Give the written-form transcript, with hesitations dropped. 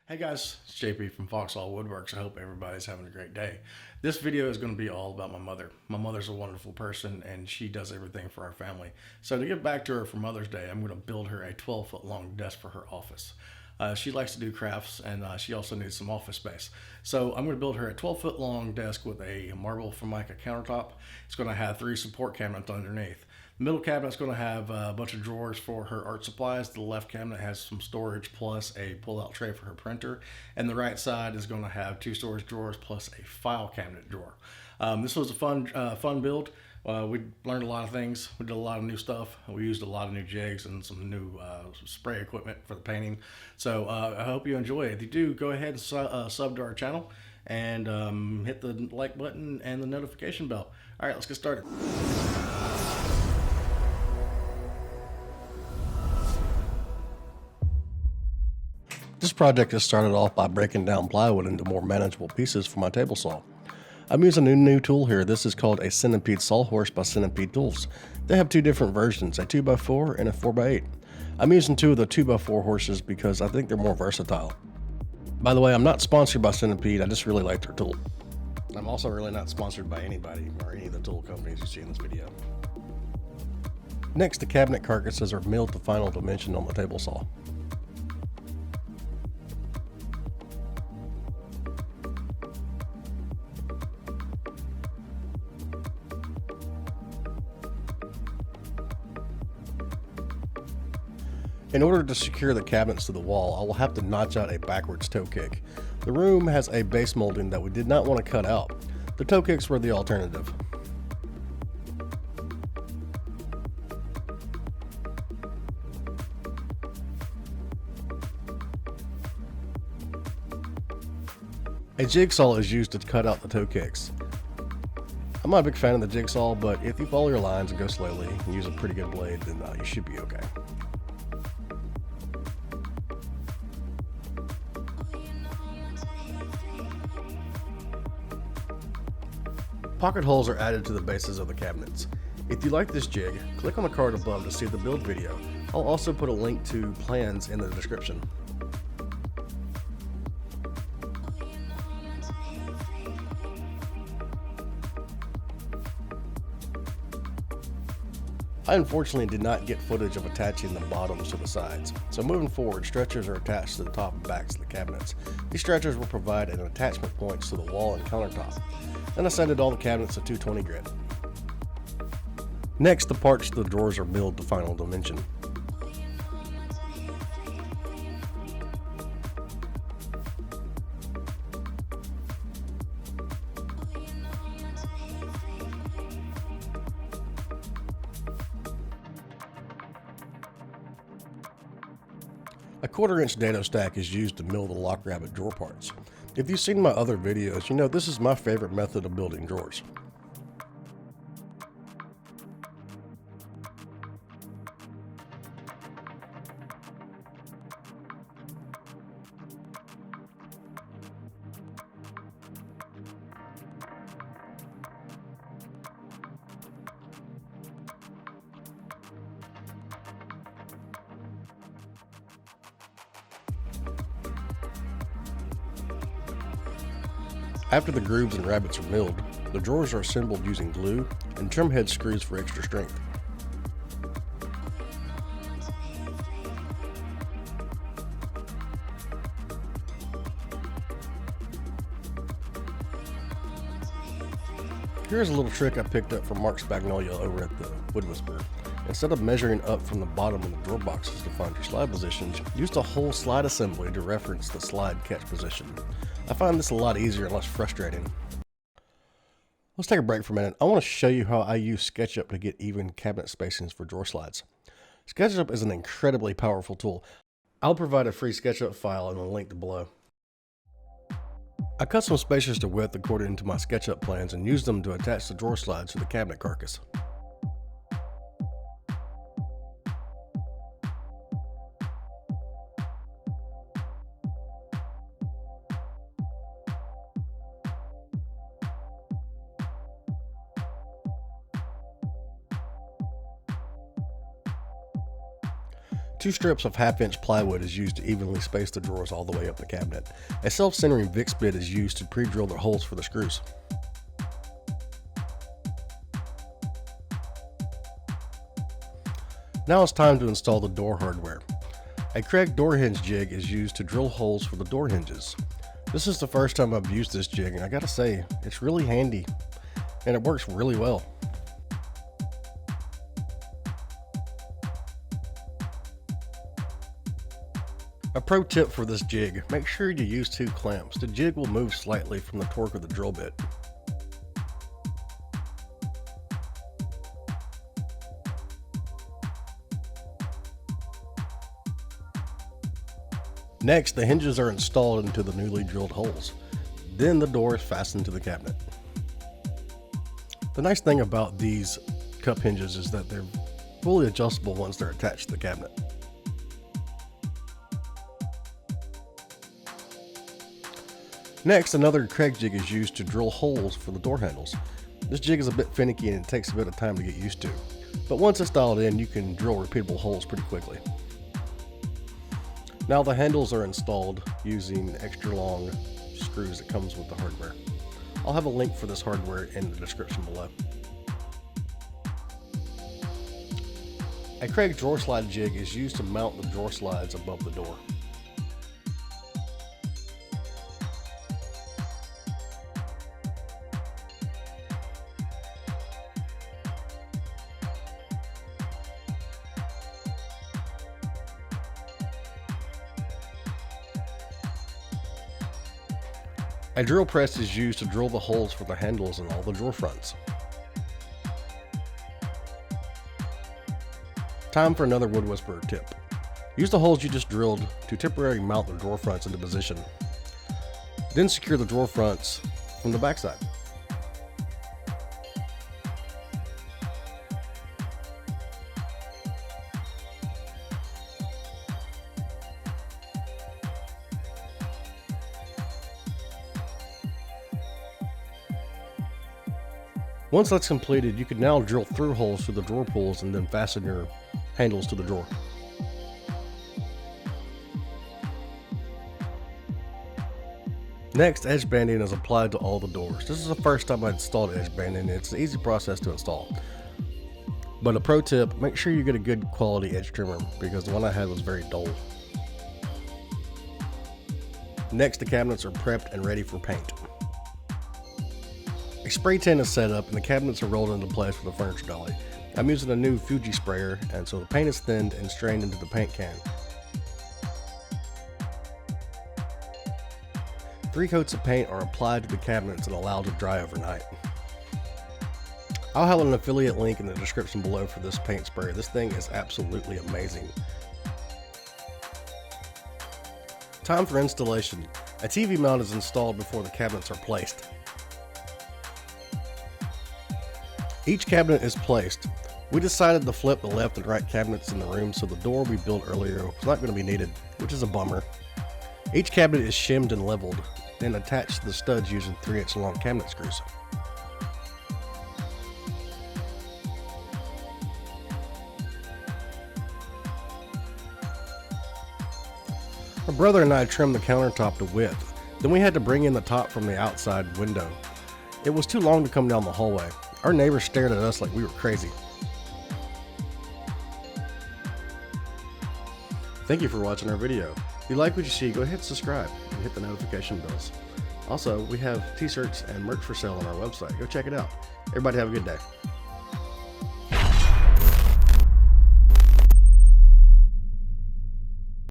Hey guys, it's JP from Foxhall Woodworks. I hope everybody's having a great day. This video is going to be all about my mother. My mother's a wonderful person and she does everything for our family. So to give back to her for Mother's Day, I'm going to build her a 12-foot long desk for her office. She likes to do crafts and she also needs some office space. So I'm going to build her a 12-foot long desk with a marble Formica countertop. It's going to have 3 support cabinets underneath. The middle cabinet's going to have a bunch of drawers for her art supplies. The left cabinet has some storage plus a pull-out tray for her printer. And the right side is going to have 2 storage drawers plus a file cabinet drawer. This was a fun build. We learned a lot of things. We did a lot of new stuff. We used a lot of new jigs and some new spray equipment for the painting. So I hope you enjoy it. If you do, go ahead and sub to our channel and hit the like button and the notification bell. All right, let's get started. This project has started off by breaking down plywood into more manageable pieces for my table saw. I'm using a new tool here. This is called a Centipede Sawhorse by Centipede Tools. They have 2 different versions, a 2x4 and a 4x8. I'm using 2 of the 2x4 horses because I think they're more versatile. By the way, I'm not sponsored by Centipede, I just really like their tool. I'm also really not sponsored by anybody or any of the tool companies you see in this video. Next, the cabinet carcasses are milled to final dimension on the table saw. In order to secure the cabinets to the wall, I will have to notch out a backwards toe kick. The room has a base molding that we did not want to cut out. The toe kicks were the alternative. A jigsaw is used to cut out the toe kicks. I'm not a big fan of the jigsaw, but if you follow your lines and go slowly and use a pretty good blade, then you should be okay. Pocket holes are added to the bases of the cabinets. If you like this jig, click on the card above to see the build video. I'll also put a link to plans in the description. I unfortunately did not get footage of attaching the bottoms to the sides, so moving forward, stretchers are attached to the top and backs of the cabinets. These stretchers will provide an attachment points to the wall and countertop. Then I sanded all the cabinets to 220 grit. Next, the parts to the drawers are milled to final dimension. A 1/4-inch dado stack is used to mill the lock rabbit drawer parts. If you've seen my other videos, you know this is my favorite method of building drawers. After the grooves and rabbets are milled, the drawers are assembled using glue and trim head screws for extra strength. Here's a little trick I picked up from Mark Spagnolia over at the Wood Whisperer. Instead of measuring up from the bottom of the drawer boxes to find your slide positions, use the whole slide assembly to reference the slide catch position. I find this a lot easier and less frustrating. Let's take a break for a minute. I want to show you how I use SketchUp to get even cabinet spacings for drawer slides. SketchUp is an incredibly powerful tool. I'll provide a free SketchUp file in the link below. I cut some spacers to width according to my SketchUp plans and used them to attach the drawer slides to the cabinet carcass. 2 strips of 1/2-inch plywood is used to evenly space the drawers all the way up the cabinet. A self-centering Vicks bit is used to pre-drill the holes for the screws. Now it's time to install the door hardware. A Craig door hinge jig is used to drill holes for the door hinges. This is the first time I've used this jig, and I gotta say, it's really handy and it works really well. A pro tip for this jig, make sure you use 2 clamps. The jig will move slightly from the torque of the drill bit. Next, the hinges are installed into the newly drilled holes. Then the door is fastened to the cabinet. The nice thing about these cup hinges is that they're fully adjustable once they're attached to the cabinet. Next, another Craig jig is used to drill holes for the door handles. This jig is a bit finicky and it takes a bit of time to get used to, but once it's dialed in, you can drill repeatable holes pretty quickly. Now the handles are installed using extra long screws that comes with the hardware. I'll have a link for this hardware in the description below. A Craig drawer slide jig is used to mount the drawer slides above the door. A drill press is used to drill the holes for the handles and all the drawer fronts. Time for another Wood Whisperer tip. Use the holes you just drilled to temporarily mount the drawer fronts into position. Then secure the drawer fronts from the backside. Once that's completed, you can now drill through holes through the drawer pulls and then fasten your handles to the drawer. Next, edge banding is applied to all the doors. This is the first time I installed edge banding. It's an easy process to install. But a pro tip, make sure you get a good quality edge trimmer because the one I had was very dull. Next, the cabinets are prepped and ready for paint. A spray tin is set up and the cabinets are rolled into place with a furniture dolly. I'm using a new Fuji sprayer, and so the paint is thinned and strained into the paint can. 3 coats of paint are applied to the cabinets and allowed to dry overnight. I'll have an affiliate link in the description below for this paint sprayer. This thing is absolutely amazing. Time for installation. A TV mount is installed before the cabinets are placed. Each cabinet is placed. We decided to flip the left and right cabinets in the room, so the door we built earlier was not going to be needed, which is a bummer. Each cabinet is shimmed and leveled, then attached to the studs using 3-inch long cabinet screws. My brother and I trimmed the countertop to width. Then we had to bring in the top from the outside window. It was too long to come down the hallway. Our neighbors stared at us like we were crazy. Thank you for watching our video. If you like what you see, go ahead and subscribe and hit the notification bells. Also, we have t-shirts and merch for sale on our website. Go check it out. Everybody have a good day.